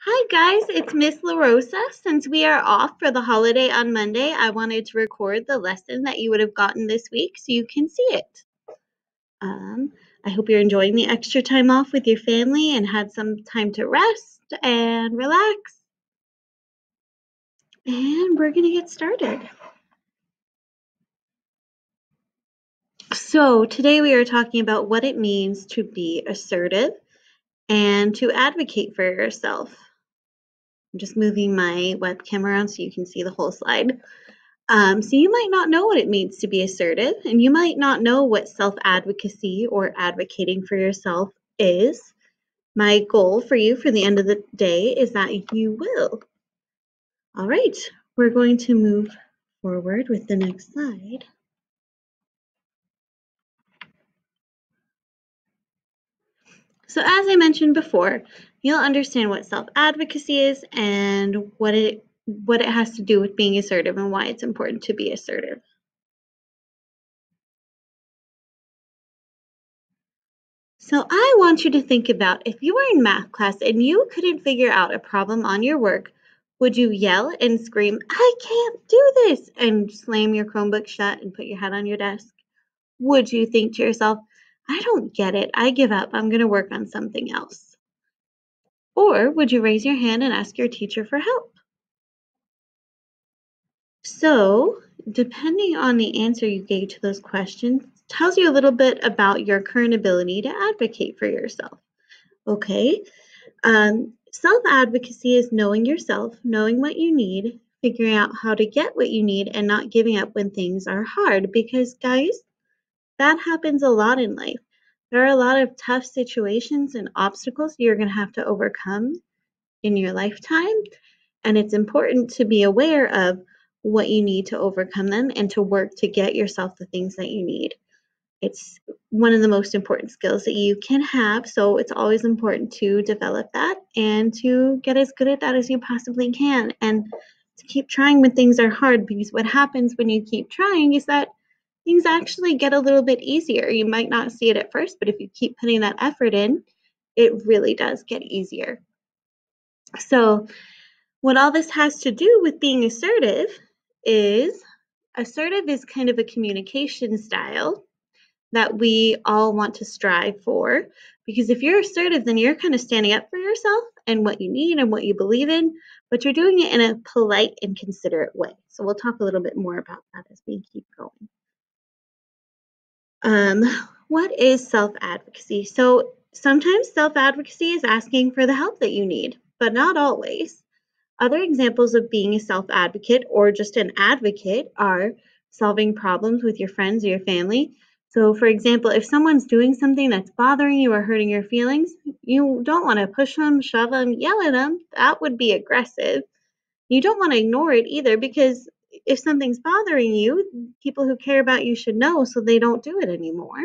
Hi guys, it's Miss La Rosa. Since we are off for the holiday on Monday, I wanted to record the lesson that you would have gotten this week so you can see it. I hope you're enjoying the extra time off with your family and had some time to rest and relax. And we're going to get started. So today we are talking about what it means to be assertive and to advocate for yourself. I'm just moving my webcam around so you can see the whole slide. So you might not know what it means to be assertive, and you might not know what self-advocacy or advocating for yourself is. My goal for you for the end of the day is that you will. All right, we're going to move forward with the next slide. So as I mentioned before, you'll understand what self-advocacy is and what it has to do with being assertive and why it's important to be assertive. So I want you to think about if you were in math class and you couldn't figure out a problem on your work, would you yell and scream, "I can't do this," and slam your Chromebook shut and put your head on your desk? Would you think to yourself, "I don't get it, I give up, I'm going to work on something else"? Or would you raise your hand and ask your teacher for help? So, depending on the answer you gave to those questions, tells you a little bit about your current ability to advocate for yourself. Okay, self-advocacy is knowing yourself, knowing what you need, figuring out how to get what you need, and not giving up when things are hard. Because, guys, that happens a lot in life. There are a lot of tough situations and obstacles you're going to have to overcome in your lifetime. And it's important to be aware of what you need to overcome them and to work to get yourself the things that you need. It's one of the most important skills that you can have, so it's always important to develop that and to get as good at that as you possibly can, and to keep trying when things are hard, because what happens when you keep trying is that things actually get a little bit easier. You might not see it at first, but if you keep putting that effort in, it really does get easier. So what all this has to do with being assertive is kind of a communication style that we all want to strive for. Because if you're assertive, then you're kind of standing up for yourself and what you need and what you believe in, but you're doing it in a polite and considerate way. So we'll talk a little bit more about that as we keep going. What is self-advocacy? So sometimes self-advocacy is asking for the help that you need, but not always. Other examples of being a self-advocate or just an advocate are solving problems with your friends or your family. So, for example, if someone's doing something that's bothering you or hurting your feelings, you don't want to push them, shove them, yell at them. That would be aggressive. You don't want to ignore it either, because if something's bothering you, people who care about you should know so they don't do it anymore.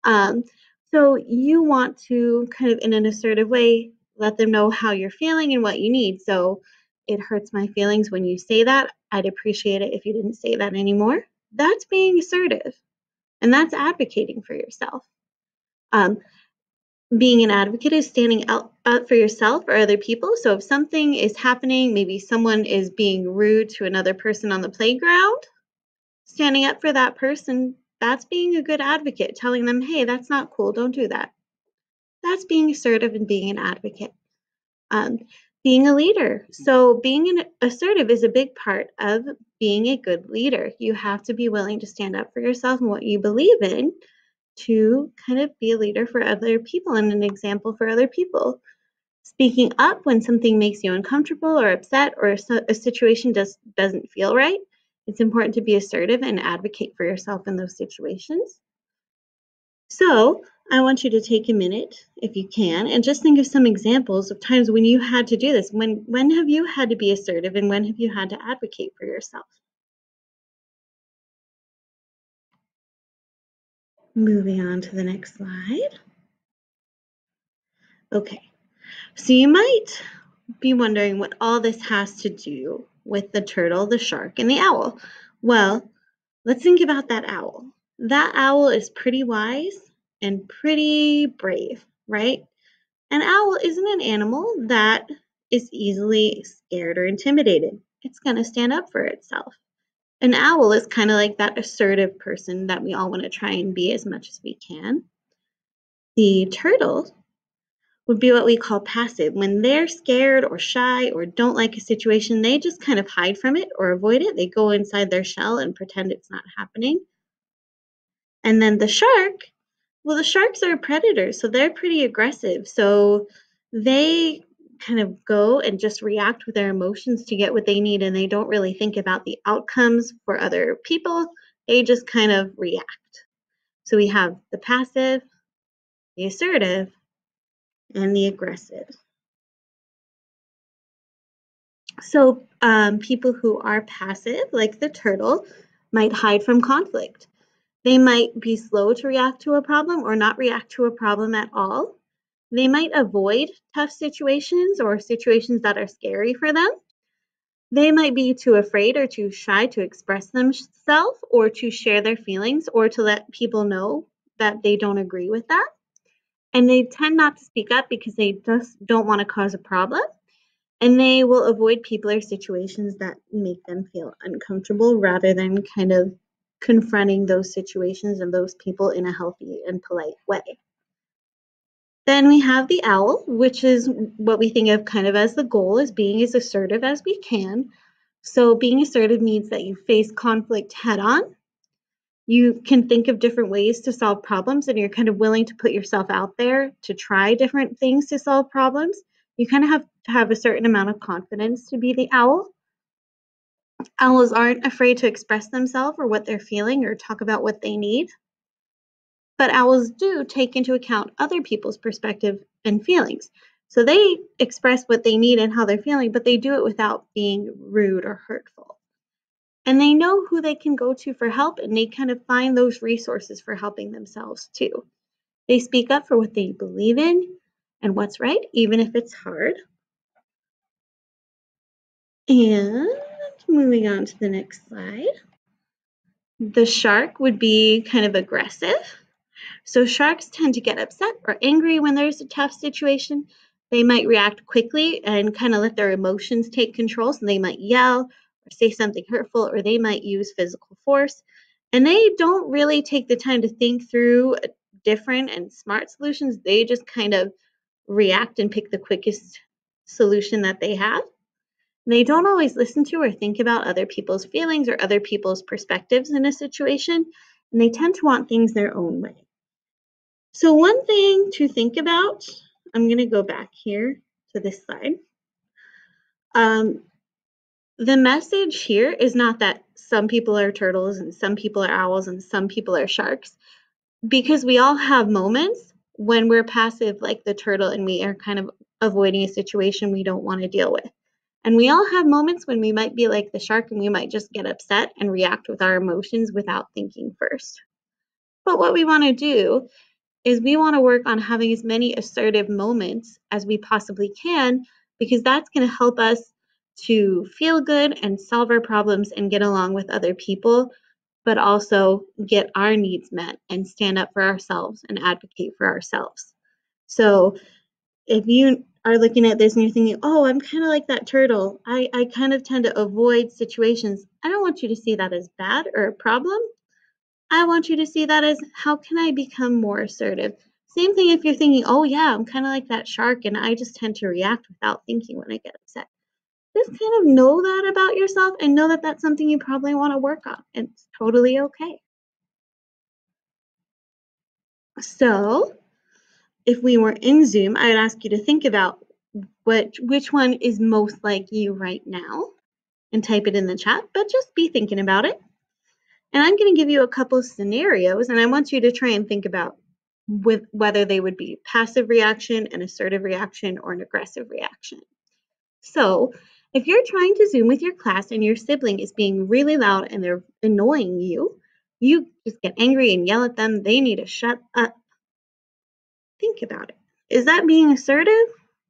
Um, so you want to kind of, in an assertive way, let them know how you're feeling and what you need. So it hurts my feelings when you say that. I'd appreciate it if you didn't say that anymore. That's being assertive, and that's advocating for yourself. Um, Being an advocate is standing up for yourself or other people. So if something is happening, maybe someone is being rude to another person on the playground, standing up for that person, that's being a good advocate, telling them, hey, that's not cool, don't do that. That's being assertive and being an advocate. Um, Being a leader. So being assertive is a big part of being a good leader. You have to be willing to stand up for yourself and what you believe in to kind of be a leader for other people and an example for other people. Speaking up when something makes you uncomfortable or upset, or a situation doesn't feel right. It's important to be assertive and advocate for yourself in those situations. So I want you to take a minute, if you can, and just think of some examples of times when you had to do this. When have you had to be assertive, and when have you had to advocate for yourself? Moving on to the next slide. Okay, so you might be wondering what all this has to do with the turtle, the shark, and the owl. Well, let's think about that owl. That owl is pretty wise and pretty brave, right? An owl isn't an animal that is easily scared or intimidated. It's going to stand up for itself. An owl is kind of like that assertive person that we all want to try and be as much as we can. The turtle would be what we call passive. When they're scared or shy or don't like a situation, they just kind of hide from it or avoid it. They go inside their shell and pretend it's not happening. And then the shark, well, the sharks are predators, so they're pretty aggressive. So they kind of go and just react with their emotions to get what they need, and they don't really think about the outcomes for other people. They just kind of react. So we have the passive, the assertive, and the aggressive. So people who are passive, like the turtle, might hide from conflict. They might be slow to react to a problem or not react to a problem at all. They might avoid tough situations or situations that are scary for them. They might be too afraid or too shy to express themselves or to share their feelings or to let people know that they don't agree with that. And they tend not to speak up because they just don't want to cause a problem. And they will avoid people or situations that make them feel uncomfortable rather than kind of confronting those situations and those people in a healthy and polite way. Then we have the owl, which is what we think of kind of as the goal, is being as assertive as we can. So being assertive means that you face conflict head on. You can think of different ways to solve problems, and you're kind of willing to put yourself out there to try different things to solve problems. You kind of have to have a certain amount of confidence to be the owl. Owls aren't afraid to express themselves or what they're feeling or talk about what they need. But owls do take into account other people's perspective and feelings. So they express what they need and how they're feeling, but they do it without being rude or hurtful. And they know who they can go to for help, and they kind of find those resources for helping themselves too. They speak up for what they believe in and what's right, even if it's hard. And moving on to the next slide. The shark would be kind of aggressive. So sharks tend to get upset or angry when there's a tough situation. They might react quickly and kind of let their emotions take control. So they might yell or say something hurtful, or they might use physical force. And they don't really take the time to think through different and smart solutions. They just kind of react and pick the quickest solution that they have. They don't always listen to or think about other people's feelings or other people's perspectives in a situation, and they tend to want things their own way. So one thing to think about, I'm going to go back here to this slide. The message here is not that some people are turtles and some people are owls and some people are sharks, because we all have moments when we're passive like the turtle and we are kind of avoiding a situation we don't want to deal with. And we all have moments when we might be like the shark and we might just get upset and react with our emotions without thinking first. But what we want to do is we want to work on having as many assertive moments as we possibly can, because that's going to help us to feel good and solve our problems and get along with other people, but also get our needs met and stand up for ourselves and advocate for ourselves. So if you are looking at this and you're thinking, oh, I'm kind of like that turtle, I kind of tend to avoid situations, I don't want you to see that as bad or a problem. I want you to see that as, how can I become more assertive? Same thing if you're thinking, oh yeah, I'm kind of like that shark and I just tend to react without thinking when I get upset. Just kind of know that about yourself and know that that's something you probably want to work on. It's totally okay. So if we were in Zoom, I'd ask you to think about which one is most like you right now and type it in the chat, but just be thinking about it. And I'm going to give you a couple of scenarios, and I want you to try and think about whether they would be passive reaction, an assertive reaction, or an aggressive reaction. So if you're trying to Zoom with your class and your sibling is being really loud and they're annoying you, you just get angry and yell at them. They need to shut up. Think about it. Is that being assertive,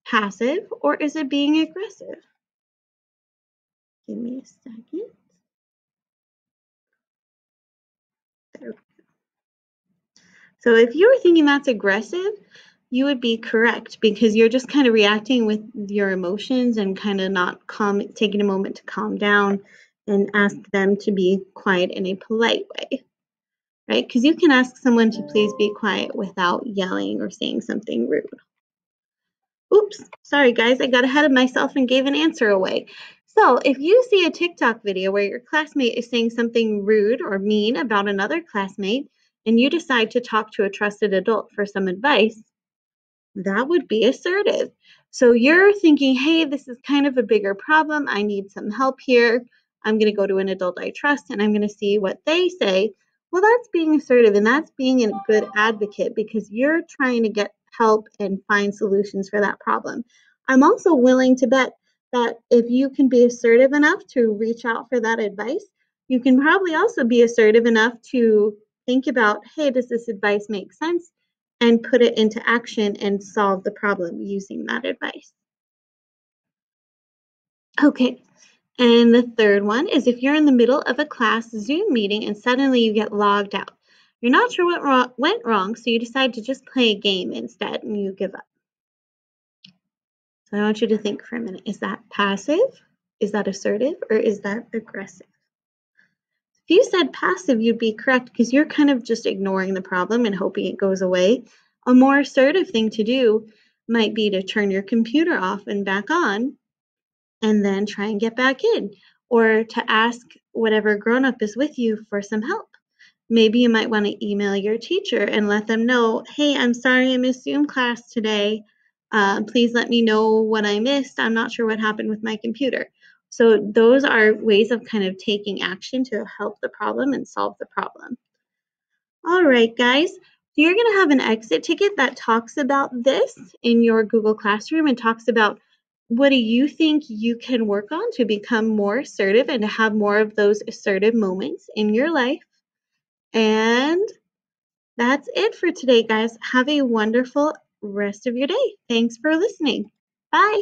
passive, or is it being aggressive? Give me a second. There. So if you were thinking that's aggressive, you would be correct because you're just kind of reacting with your emotions and kind of not taking a moment to calm down and ask them to be quiet in a polite way, right? Because you can ask someone to please be quiet without yelling or saying something rude. Oops, sorry guys, I got ahead of myself and gave an answer away. So if you see a TikTok video where your classmate is saying something rude or mean about another classmate and you decide to talk to a trusted adult for some advice, that would be assertive. So you're thinking, hey, this is kind of a bigger problem. I need some help here. I'm going to go to an adult I trust and I'm going to see what they say. Well, that's being assertive and that's being a good advocate because you're trying to get help and find solutions for that problem. I'm also willing to bet that if you can be assertive enough to reach out for that advice, you can probably also be assertive enough to think about, hey, does this advice make sense? And put it into action and solve the problem using that advice. Okay, and the third one is if you're in the middle of a class Zoom meeting and suddenly you get logged out. You're not sure what went wrong, so you decide to just play a game instead and you give up. So I want you to think for a minute. Is that passive? Is that assertive? Or is that aggressive? If you said passive, you'd be correct because you're kind of just ignoring the problem and hoping it goes away. A more assertive thing to do might be to turn your computer off and back on and then try and get back in, or to ask whatever grown-up is with you for some help. Maybe you might want to email your teacher and let them know, hey, I'm sorry I missed Zoom class today. Please let me know what I missed. I'm not sure what happened with my computer. So those are ways of kind of taking action to help the problem and solve the problem. All right, guys. So you're going to have an exit ticket that talks about this in your Google Classroom and talks about what do you think you can work on to become more assertive and to have more of those assertive moments in your life. And that's it for today, guys. Have a wonderful rest of your day. Thanks for listening. Bye.